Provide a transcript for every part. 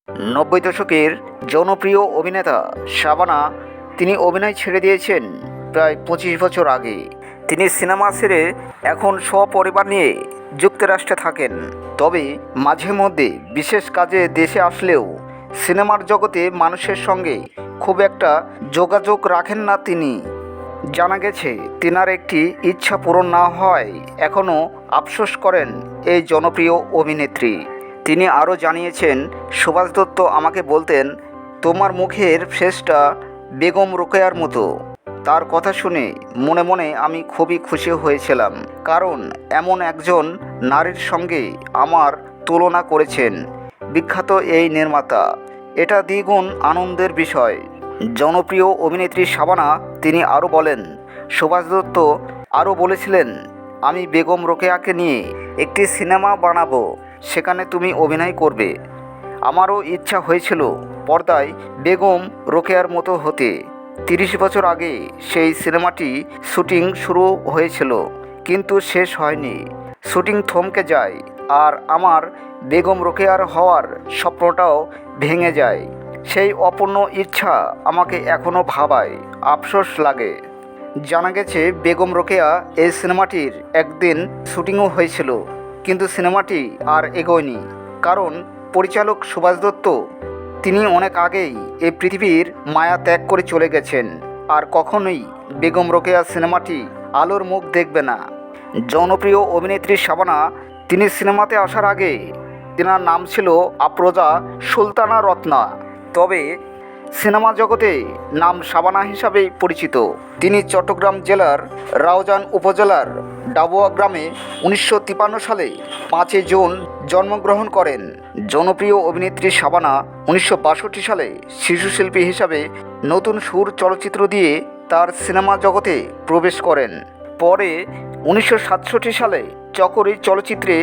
নব্বই দশকের জনপ্রিয় অভিনেতা শাবানা তিনি অভিনয় ছেড়ে দিয়েছেন প্রায় ২৫ বছর আগে। তিনি সিনেমা ছেড়ে এখন সপরিবার নিয়ে যুক্তরাষ্ট্রে থাকেন। তবে মাঝে মধ্যে বিশেষ কাজে দেশে আসলেও সিনেমার জগতে মানুষের সঙ্গে খুব একটা যোগাযোগ রাখেন না তিনি। জানা গেছে তেনার একটি ইচ্ছা পূরণ না হওয়ায় এখনও আফসোস করেন এই জনপ্রিয় অভিনেত্রী। তিনি আরও জানিয়েছেন, সুভাষ দত্ত আমাকে বলতেন, তোমার মুখের ফেসটা বেগম রোকেয়ার মতো। তার কথা শুনে মনে মনে আমি খুবই খুশি হয়েছিলাম, কারণ এমন একজন নারীর সঙ্গে আমার তুলনা করেছেন বিখ্যাত এই নির্মাতা। এটা দ্বিগুণ আনন্দের বিষয়। জনপ্রিয় অভিনেত্রী শাবানা তিনি আরও বলেন, সুভাষ দত্ত আরও বলেছিলেন, আমি বেগম রোকেয়াকে নিয়ে একটি সিনেমা বানাবো, সেখানে তুমি অভিনয় করবে। আমারও ইচ্ছা হয়েছিল পর্দায় বেগম রোকেয়ার মতো হতে। ৩০ বছর আগে সেই সিনেমাটি শুটিং শুরু হয়েছিল, কিন্তু শেষ হয়নি। শুটিং থমকে যায় আর আমার বেগম রোকেয়ার হওয়ার স্বপ্নটাও ভেঙে যায়। সেই অপূর্ণ ইচ্ছা আমাকে এখনও ভাবায়, আফসোস লাগে। জানা গেছে বেগম রোকেয়া এই সিনেমাটির একদিন শুটিংও হয়েছিল, কিন্তু সিনেমাটি আর এগোয়নি, কারণ পরিচালক সুভাষ দত্ত তিনি অনেক আগেই এই পৃথিবীর মায়া ত্যাগ করে চলে গেছেন, আর কখনোই বেগম রোকেয়া সিনেমাটি আলোর মুখ দেখবে না। জনপ্রিয় অভিনেত্রী শাবানা তিনি সিনেমাতে আসার আগে তেনার নাম ছিল আফরোজা সুলতানা রত্না, তবে সিনেমা জগতে নাম শাবানা হিসাবেই পরিচিত। তিনি চট্টগ্রাম জেলার রাউজান উপজেলার ডাবুয়া গ্রামে ১৯৫৩ সালে ৫ই জুন জন্মগ্রহণ করেন। জনপ্রিয় অভিনেত্রী শাবানা ১৯৬২ সালে শিশুশিল্পী হিসাবে নতুন সুর চলচ্চিত্র দিয়ে তার সিনেমা জগতে প্রবেশ করেন। পরে ১৯৬৭ সালে চকরি চলচ্চিত্রে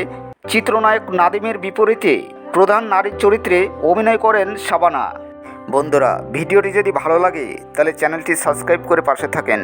চিত্রনায়ক নাদিমের বিপরীতে প্রধান নারীর চরিত্রে অভিনয় করেন শাবানা। বন্ধুরা, ভিডিওটি যদি ভালো লাগে তাহলে চ্যানেলটি সাবস্ক্রাইব করে পাশে থাকেন।